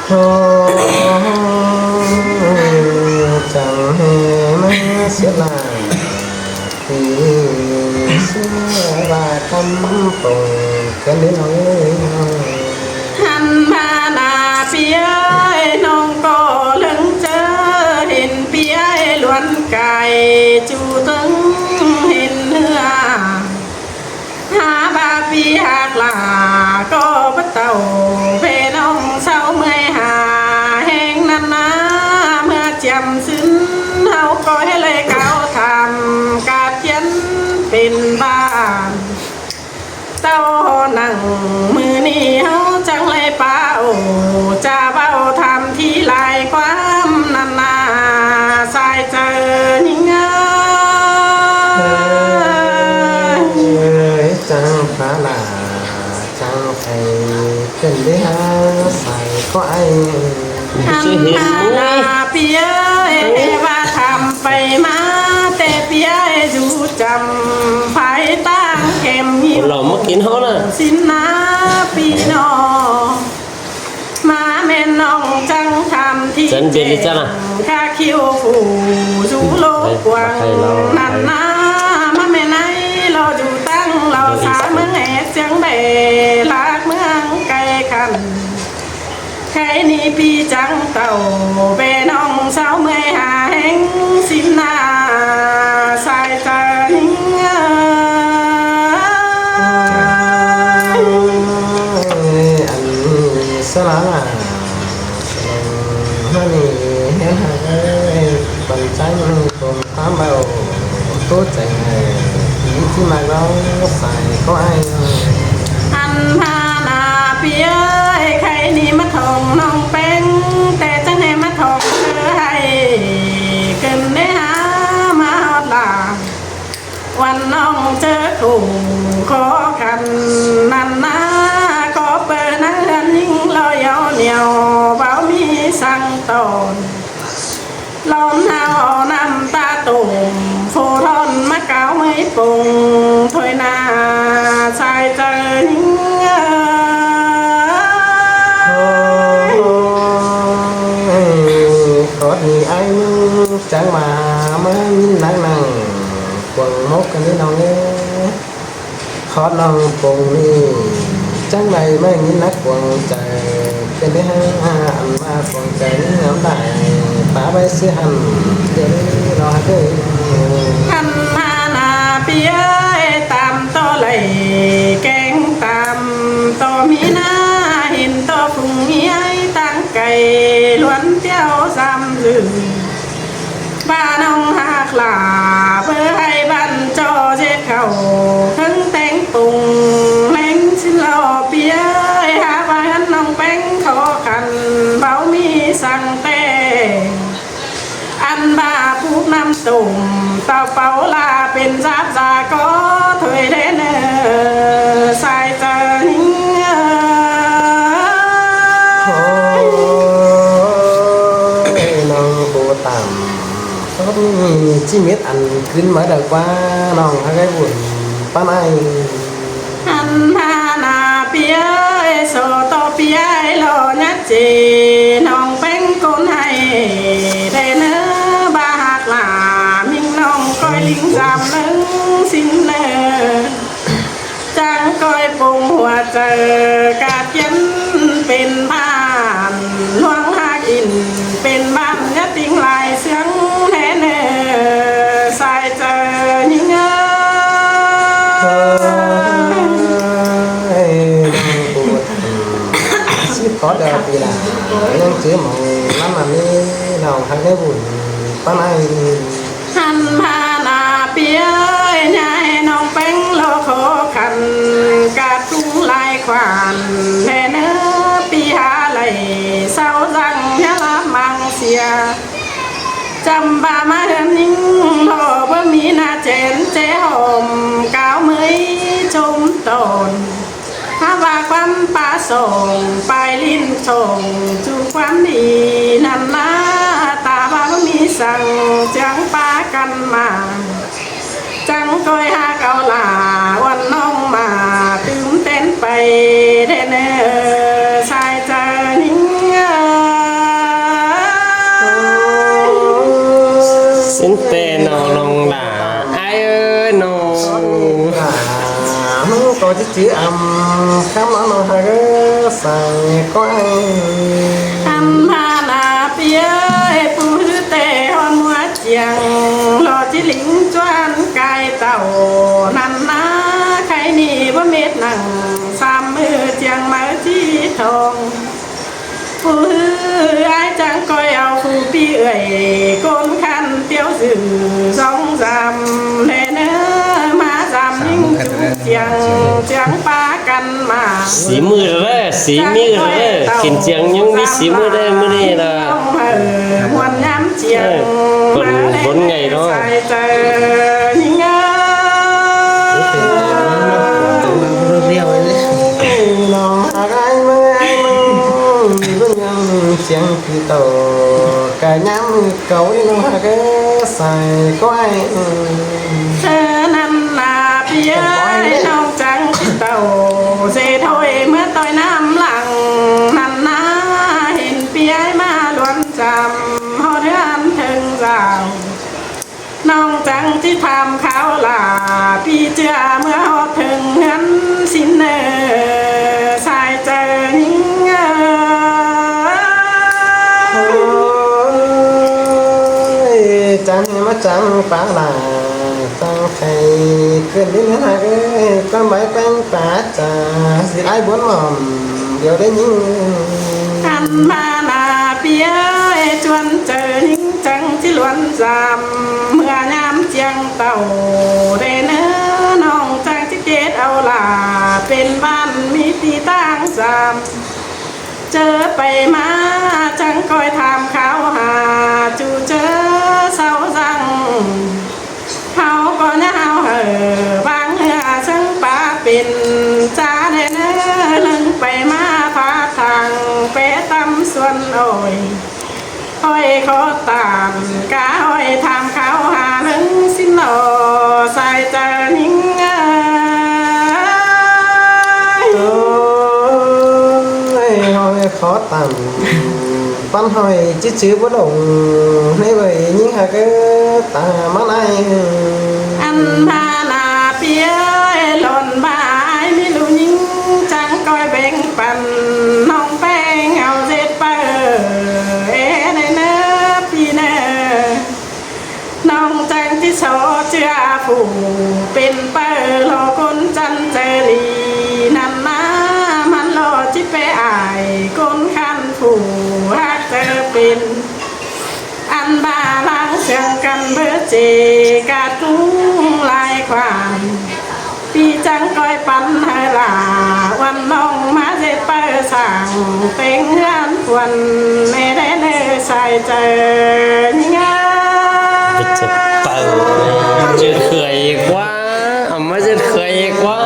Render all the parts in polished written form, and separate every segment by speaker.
Speaker 1: โอ้จังให้มาเสียลาที่เชื่อว่าคำตรงกันได้น้อย
Speaker 2: หันมาหน้าเปียน้องก็เลิงเจอเห็นเปียล้วนไก่จูตึงเห็นเนื้อหาบาปีหักลาก็บ่เต่าเพน้องเศร้าเมื่อยหาแห้งนั้นนะเมื่อจำซึ้นเฮาก็ให้เลยเก่าทำกาเขียนเป็นบ้านเต้านั่งมือนี่เฮาจังเลยป้าโอจะเบ้าทำที่ลายความนันนาสายเจอยิ่งเงา
Speaker 1: จังพระลาจังไทยเป็นได้หาใส่ก็ไอ
Speaker 2: หันมาลาเปียว่าทำไปมาแต่เปียอยู่จำภายตั้งเข็มหิว
Speaker 3: เรามากินเขาน่ะ
Speaker 2: สินนาปีนอมาแม่น้องจังทำที่ข้าคิวผู้จูโลกกวางนั่นนามาแม่ไหนเราอยู่ตั้งเราสาเมืองแหกเสียงเบลากเมืองไกลกันใครนี่ปีจังเต่าเบน้องสาวเมื่อยหาแห่งสินนาสายใจ
Speaker 1: สลาฮันนี่เห็นหายบันใจมันคงทำเอาตัวใจที่มาเราใส่ก็ไอ
Speaker 2: หันพานาเปียใครนี่มาทองน้องเป็นแต่จังให้มาทองเธอให้เกินได้หามาฮอดลาวันน้องเจอถูกขอกันนั่นนะก็เปิดนั่งกันยิ่งลอยเอาเหนียวเบามีสั่งตอนล้อมหน้าน้ำตาตุ่มโฟทอนมะเก๋าไม่ปุ่งถอยหน้าชายเจอยิ่ง
Speaker 1: có thì anh chẳng mà mới nắng nắng quần mốt cái nó nghe khó lòng cùng đi chẳng này mới nghĩ nát quần trời cái đấy ha anh mà quần trời ngắm đại phá bay xe hành để lo cái
Speaker 2: หันมาหน้าเปียตามต่อไหลแกงตามต่อมีหน้าเห็นต่อพุงเหี้ยตั้งไก่ล้วนเตี้ยวซ้ำลืมบ้านน้องหักหลาเพื่อให้บ้านจอเจ็ดเข่าทั้งแต่งตุงแรงสินเราเปียหาบ้านน้องแป้งขอกันเบามีสั่งแต่อันบาพูกน้ำตุ่มเต่าเป่าลาเป็นซาบซาก็ถอยเล่นสายเจอนิ่ง
Speaker 1: น้องปูต่ำก็ชีมิตอันขึ้นมาเด็กว่าน้องอะไรบุญป้าไอ
Speaker 2: หันมาหน้าเปียโซโตเปียโลนัดเจน้องเป็นคนให้ได้เนื้อบาหักหลามิ่งน้องก้อยลิงจำนึงสิ้นเนอจังก้อยปงหัวเจอกาดยันเป็นบ้านหลวงหากินเป็นบ้านยะติงลายเสียงแน่เนอสายเจอยิ่ง
Speaker 1: có đời thì là nên chứ mà lắm mà mới nào hai cái buồn bán ai
Speaker 2: หันมาหน้าเปียยายน้องแป้งโลโคขันกาตุ้งลายขวานแม่เนื้อปีหาไหลเศร้าจังยะละมังเสียจำบามาเหินยิ่งพอบ่มีหน้าเจนเจหอมกาวมือชมตนถ้าว่าความป่าส่งไปลิ้นส่งจูความดีนั่นนะตาบ่มีสั่งจังปากันมาจังก้อยหาเกาหลาวันน้องมาตื่นเต้นไปเด้อสายใจนิ่ง
Speaker 1: chữ âm khám nó hai cái sai có
Speaker 2: âm hà là phía phụ nữ tề hoa mua chiang lo chỉ lính choan cài tàu nằm ná khai nì bơ mệt nặng xăm chiang mở chi thong phụ ai chẳng coi ao phụ pi ơi con khăn tiêu dự rong rằm lệ nữa má rằm nhưng chiang chiang pa căn mà
Speaker 3: สีมือเลยสีมือเลยกินเจียงยังมีสีมือได้มื้อนี้ล่ะ
Speaker 2: วันน้ำเจียง
Speaker 3: คนไงเนาะ
Speaker 2: ใส่เจอยิ่ง
Speaker 1: riêu nó ai mừng vẫnยังเสียงคือโตกะย้ำเก่านี่น้องหาก็ใส่ก็ไอ้
Speaker 2: เธอนั้นน่ะพี่เอ้ยน้องจังที่เต่าเสถอยเมื่อต่อยน้ำหลังนั่นนะเห็นพี่ไอ้มาล้วนจำหอเดือนถึงราวน้องจังที่ทำเขาล่ะพี่เจือเมื่อหอถึงเงินสินเนอสายเจอนิ่ง
Speaker 1: จังมาจังปาลาจังใครขึ้นลิ้นหาก็ก็ไม่เป็นป่าจ่าสิไอ้บนหม่อมเดี๋ยวได้ยิง
Speaker 2: อันมาลาเปียจวนเจอนิ่งจังที่ล้วนจำเมื่อยามเจียงเต่าเรเนื้อน้องจังที่เกตเอาล่ะเป็นบ้านมีตีตั้งจำเจอไปมาจังคอยถามเขาหาจูเจอเศร้าจังเขาก็ยาวบางเหือซึ่งป้าเป็นจ้าเดนลึงไปมาพาทางเปตำส่วนโอยอ้อยเขาตามกาอ้อยถามเขาหาลึงสินโอใส่เจอนิ่ง
Speaker 1: khó tầm văn hỏi chứ chứ bất động nếu vậy những hạt cái ta mắt ai
Speaker 2: อันพาลาเปียหล่นบายไม่รู้ยิ่งจังก้อยแบ่งปันน้องแป้งเอาเจ็ดเปอในเนื้อพี่เนื้อน้องจังที่โชเชื่อผู้เป็นเปอรอคนจันเจรีนั่นนะมันรอจิไปอายคนขันผู้รักเธอเป็นอันบาลังเสียงกันเบื่อเจกาตุ้งลายความปีจังก้อยปันเฮลาวันน้องมาเจ็ดเปิดสั่งเป็นเฮือนควันในได้เนื้อใส่เจอง่าย
Speaker 3: เจ็บเป่าเจ็บเคยอีกว่าเอามาเจ็บเคยอีกว่า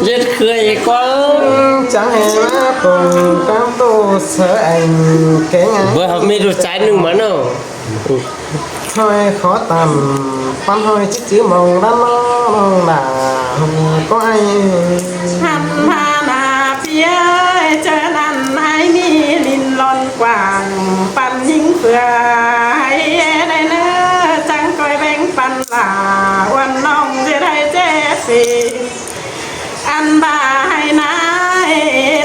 Speaker 3: เจ็บเคยอีกว่า
Speaker 1: chẳng hề má cùng cam tô sợ anh cái ngay
Speaker 3: vừa học mi được trái nừng mà nào
Speaker 1: thôi khó tầm văn thôi chứ chữ màu đắt nó là có ai
Speaker 2: หันพานาเปียเจอนั่นไอ้มีลินลอนกว่างปันยิงเฟือให้ได้เนื้อจังก้อยแบ่งปันลาวันน้องจะได้เจ๊สีอันบ่าให้นาย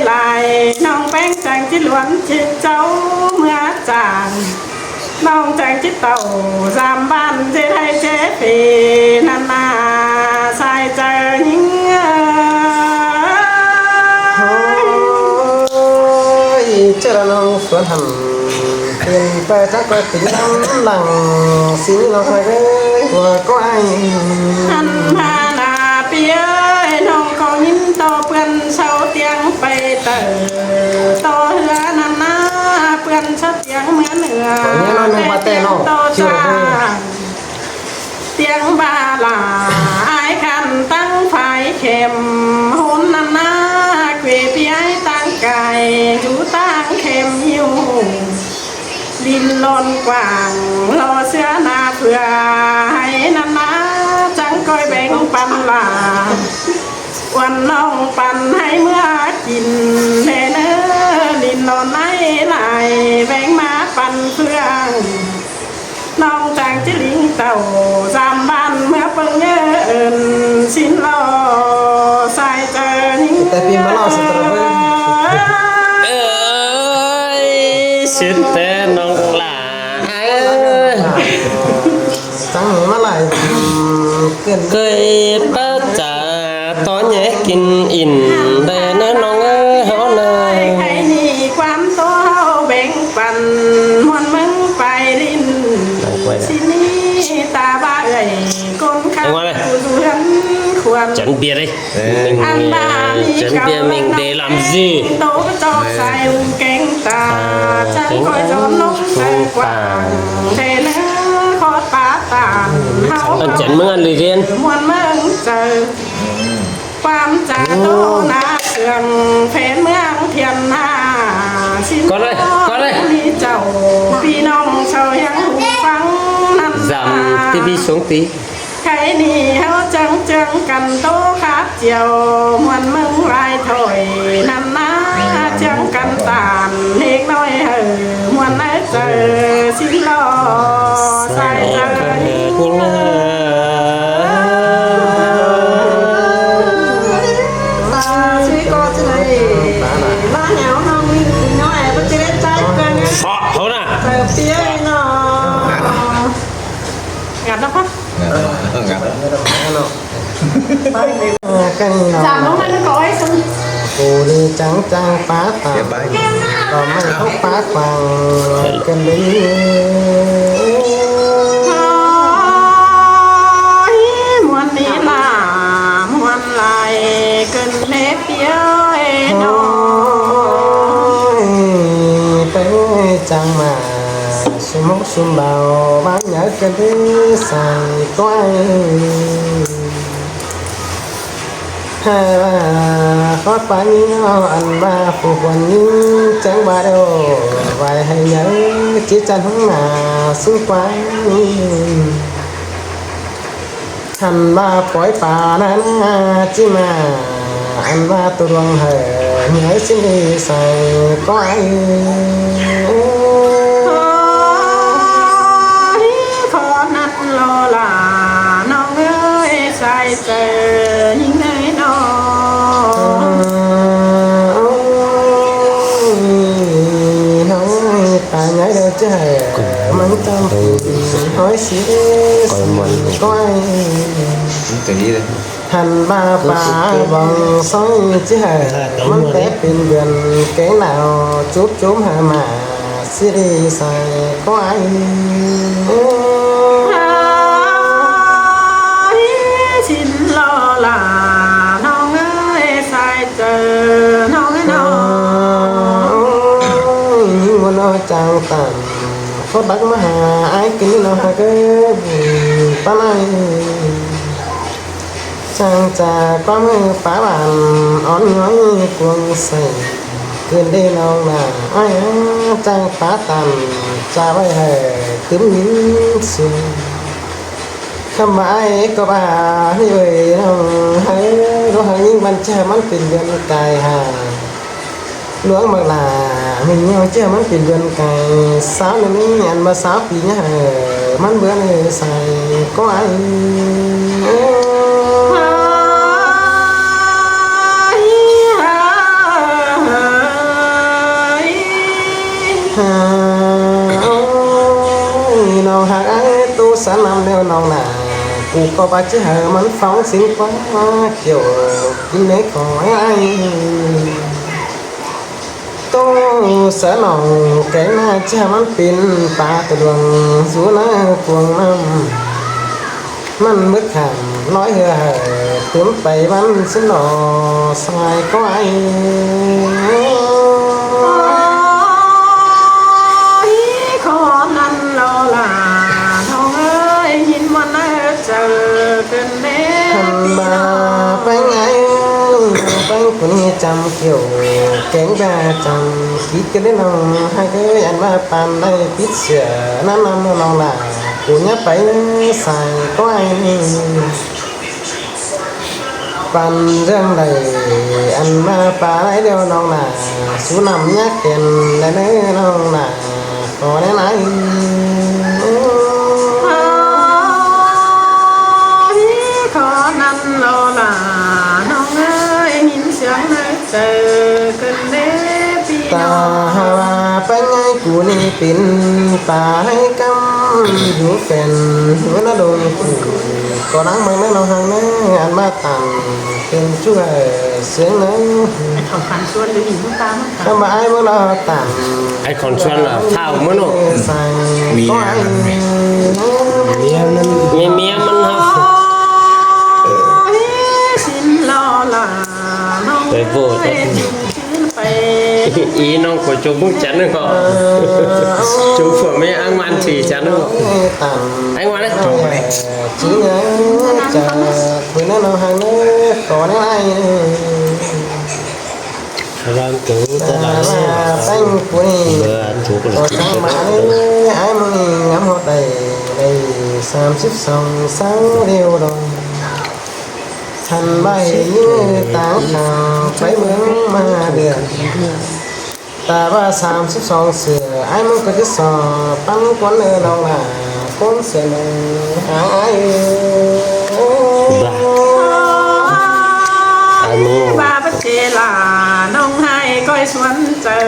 Speaker 2: ลายน้องแป้งจังที่ล้วนจิตเจ้าเมื่อจางน้องจังที่เต่าจำบ้านจะได้เจ๊ฟีนันนาใส่เจอยิ่ง
Speaker 1: chứ là nó xuống hẳn tiền về chắc có tính lắm lằng xí nó phải cái có ai
Speaker 2: อันพานาเปียน้องเขายิ้มต่อเพื่อนเช่าเตียงไปเตอต่อเหือนันนาเพื่อนเช่าเตียงเหมือนเหนือเตียงต่อจ้าเตียงบาลาไอ้คันตั้งไฟเข็มหุ่นนันนาเกวพี่ไอ้ตั้งไก่อยู่ตั้งเข็มหิวดินลนกว่างรอเสื้อหน้าเพื่อให้นันนาจังก้อยแบ่งปันลาวันน้องปันให้เมื่อกินเนื้อดินนอนไหนไหลแบ่งมาปันเพื่อนน้องจังจิลิงเต่าสามบ้านเมื่อเปิงเยอะ ơn xin lo sai trời
Speaker 1: แต่พี่มาเล่าสตรอเบอรี่
Speaker 3: เอ้ยสุดแต่น้องหลาเอ้ย
Speaker 1: ตั้งมาหลายเกิน
Speaker 3: เคยป้าจ๋าตอนแยกกินอิ่นแต่นะน้องเอ้ยเฮาเนย
Speaker 2: ใครนี่ความโตแบ่งปันมวนมึงไปลิ้นสินี่ตาบ้าเอ้ยคนข้าดูหันควร
Speaker 3: Chẳng biết đấy Chẳng biết mình để làm gì
Speaker 2: tố cho sai cánh ta chẳng coi cho nông sai quảng thế nữa khó phá tàn hao
Speaker 3: Anh chẳng mừng ăn lì riêng
Speaker 2: muôn mừng chờ ความจ่าโตนาเสื่องแผนเมืองเทียนนาชิน
Speaker 3: Con ơi, con ơi
Speaker 2: มีเจ้าพี่น้องชาวยังหูฟังนั่น
Speaker 3: Giảm tivi xuống tí
Speaker 2: ใครนี่เฮาจังกันโตขาดเจียวมวนมึงลายถอยนั่นนะจังกันตานเล็กน้อยเฮอมวนได้เจอสิรอใส่เจอ
Speaker 3: Nhưng
Speaker 2: Suy cô chứ này ba nhau không nói em bắt chết trái con nhá
Speaker 3: Phọ hấu nè
Speaker 2: từ phía nó ngặt đâu không
Speaker 1: canh
Speaker 2: giảm không anh có ấy xong
Speaker 1: cô đi trắng trang phá tàn còn mấy khóc phá vàng canh đi
Speaker 2: muôn đi là muôn lại cơn lép phía nó
Speaker 1: tới chẳng mà sum mốc sum bào bán nhớ cái đi xài có ai hai ba khó phá nhau anh ba phụ quần nhưng chẳng ba đâu vài hay nhớ chỉ chân hướng mà xung quanh hành ba phổi phà na chỉ mà anh ba tôi đoan hờ nhớ xin đi xài có ai
Speaker 2: khó nát lo là nó ơi sai giờ những nơi nó
Speaker 1: nói ta nhớ đâu chứ mắng tâm hỏi xí có ai
Speaker 4: tự đi đây
Speaker 1: hành ba bà vòng sóng chứ mắng té bên gần cái nào chút chốn hà mà xí đi xài có ai
Speaker 2: xin lo là nó ơi sai giờ nó
Speaker 1: muốn nó chàng tàn có đắc mà hà ai kính nó hà cái ta này chàng trà có mấy phá bàn ón nói cuồng sầy cơn đi nào là ai chàng phá tàn cha bay hề cướm những xuồng không ai có bà như vậy đâu hay có hay những bạn cha mắt tình gần cài hà luống mà là mình nhau cha mắt tình gần cài sáu nên nhận mà sáu tí nhá mắt bữa này xài có ai nào hàng ai tu sáng năm đeo nào nà cụ có ba chữ hờ mắn phóng xinh quá kiểu kinh nấy khỏi ai tu sở nào cái na chữ mắn pin ta từ đường rú na cuồng năm mắn bước hàm nói hờ hờ tướng tay bắn xin nọ sai có ai
Speaker 2: khó năn lo là nó ơi nhìn mà nó chờ cơn
Speaker 1: hành
Speaker 2: đêm
Speaker 1: bà bánh ai bánh cũng như trăm kiểu kén ba trăm ký cái đấy nó hai cái anh ba pan đây biết sửa năm năm nó là của nhá phải xài có ai pan răng đầy anh ba pa lấy đeo nó là số năm nhá kèn đây đấy nó là có đấy này
Speaker 2: khó เจอกันเด้พี่
Speaker 1: ตา
Speaker 2: น้อง
Speaker 1: หาว่าเป็นไงกูนี่เป็นตาให้กำอยู่เป็นหัวหน้าดงกูก็รังมันไม่นองหางนะอันมาตังเป็นช่วยเสียงนั้น
Speaker 2: ไอ้ทองคันชวนหรือหินตามมัน
Speaker 1: ทำไมเมื่อเราตัง
Speaker 3: ไอ้คนชวนล่ะเท่ามั้งเนาะ
Speaker 1: ใส่ก็ไอ้
Speaker 4: เมียนั่น
Speaker 3: เมียมันครับ
Speaker 2: สินลอลาน้องเป็นขึ้นไป
Speaker 3: ý nó của chú cũng chắn được không chú phở mấy ăn man thì chắn được không anh ngoan đấy
Speaker 1: chỉ nhớ chờ với nó nào hàng nó có nó ai
Speaker 3: làm chú ta
Speaker 1: là bánh của đi
Speaker 3: vừa chú của
Speaker 1: có
Speaker 3: chị
Speaker 1: sáng mà ai muốn ngắm họ đầy đầy xăm xếp sòng sáng đều rồi thành bay như táng thảo phải mướn mà được ta ba xăm xếp sòng sửa ai muốn có cái sò bắn quán ở đâu là con sửa ai
Speaker 3: anh mua
Speaker 2: บาปเจลาน้องให้ก้อยสวนเจอ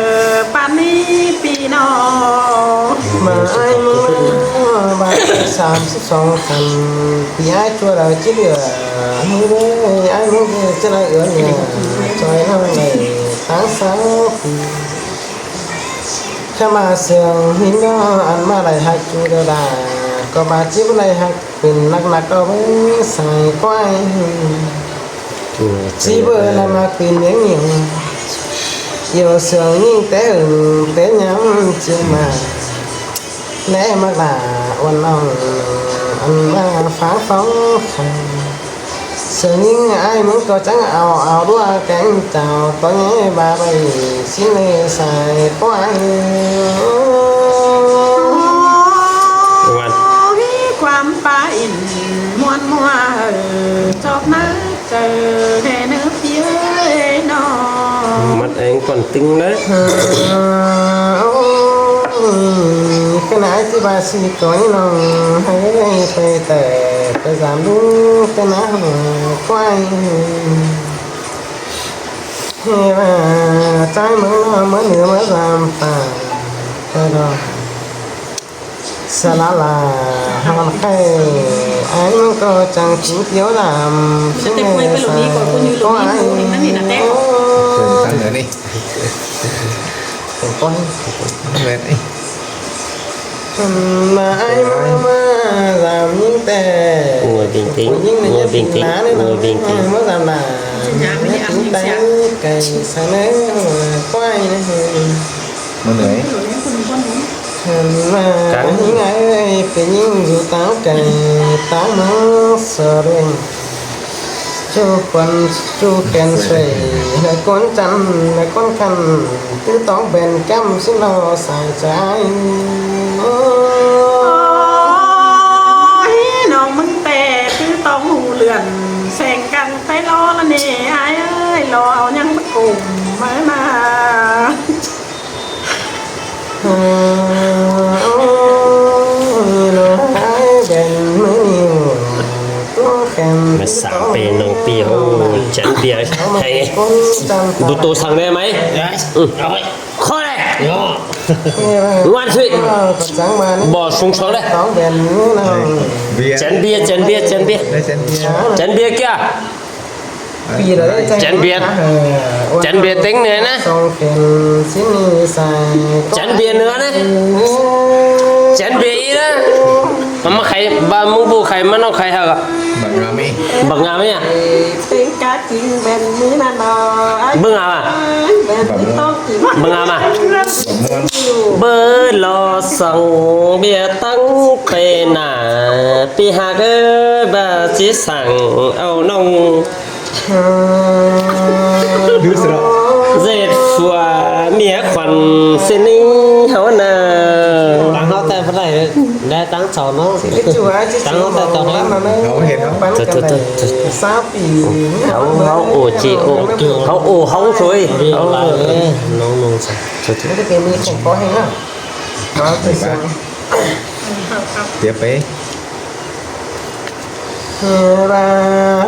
Speaker 2: ปานนี้พี่น้อง
Speaker 1: mà ai muốn ba xăm xếp sòng thành thì ai chua đời chứ được ai muốn cái là ướn nhà trời năm này tháng sáu khi mà sườn hiến đó ăn mà lại hạt chua đồ đà có bà chiếc lại hạt bình nặng nặng đó với xài quay chỉ bữa là mà bình những nhiều nhiều sườn nhưng té nhắm chưa mà lẽ mà là ôn lòng ăn mà phá phóng sườn nhưng ai muốn có trắng ảo ảo đua cánh chào có nhé bà bày xin lê xài quay
Speaker 2: ความป้าอินมวนมัวชอบนะเจอแค่เนื้อเพี้ยน้อง
Speaker 3: mắt anh còn tinh đấy
Speaker 1: cái nãy thì bà xì có những lòng hay phải tệ phải giảm đúng cái nãy quay và trái mới nữa mới làm phải cái đó sao là hòn khay anh có chẳng chỉ thiếu làm chứ nghe có ai
Speaker 4: tăng nữa đi
Speaker 1: con
Speaker 4: mệt đi
Speaker 1: mà ai mà làm những tệ
Speaker 3: ngồi bình tĩnh ngồi bình tĩnh ngồi bình tĩnh
Speaker 1: mới làm là những tay cày sáng đấy quay
Speaker 4: mà nữa
Speaker 1: mà những ai phải những dù táo cày táo nó sờ đen chú quần chú kèn xuề là con chăn là con khăn cứ tóm bền cam xin lo xài trái
Speaker 2: น้องมึงแต่คือต้องหูเลื่อนแซงกันไปรอละเนี่ยไอ้เอ้ยรอเอายังมากลุ่มมา
Speaker 3: mà sáng bề nông bia chén bia hay đủ tô sang đây mấy khó này ngoan thụy bỏ xuống xuống đây chén bia chén bia chén bia chén bia kia chén bia tính nữa nè chén bia nữa nè chén bia ý đó mà khai ba mung bu khai mà nó khai hả bằng ngàm ấy à
Speaker 2: tiếng cá chim bèn như là nó
Speaker 3: bưng ngàm à bưng ngàm à bơ lo sòng bia tăng tê nà pi hà cơ bà chỉ sẵn âu nông dệt phùa mía khoản xin ninh hấu nà tăng hấu tay phát này đã tăng sầu nó tăng hấu tay tao hết hấu ổ chị hấu rồi hấu nông
Speaker 1: cái cái mi không có hay lắm nó
Speaker 4: tiếp ấy
Speaker 1: và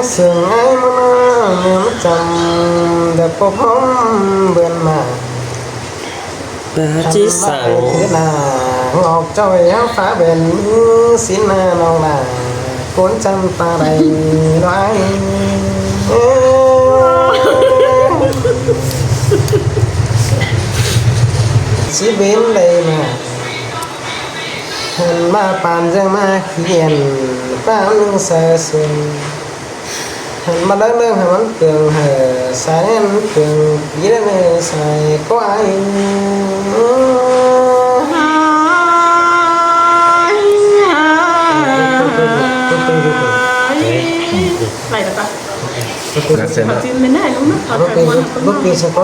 Speaker 1: sườn ai mà chầm เด็กพบผมเบือนมา
Speaker 3: ปาจิสัง
Speaker 1: คือหน้าออกจ้อยเอาฟ้าเป็นมือสินหน้าน้องหน้าคนจำตาใดร้ายชีวิตเลยมาหันมาปานจังมาเขียนป้านึงเสือสุนหันมาเรื่องให้มันเกิงเหอสายมันเกิงยี่เนื้อใส่ก็ไอ้
Speaker 2: ไหนล่ะปะ
Speaker 4: รักเสร็จ
Speaker 2: ขอ
Speaker 4: แล้ว
Speaker 2: จิ้มไม่ได้ลูกนะขอ
Speaker 1: Lúc
Speaker 2: ไก่
Speaker 1: đi
Speaker 2: วัน
Speaker 1: lúc đi sẽ có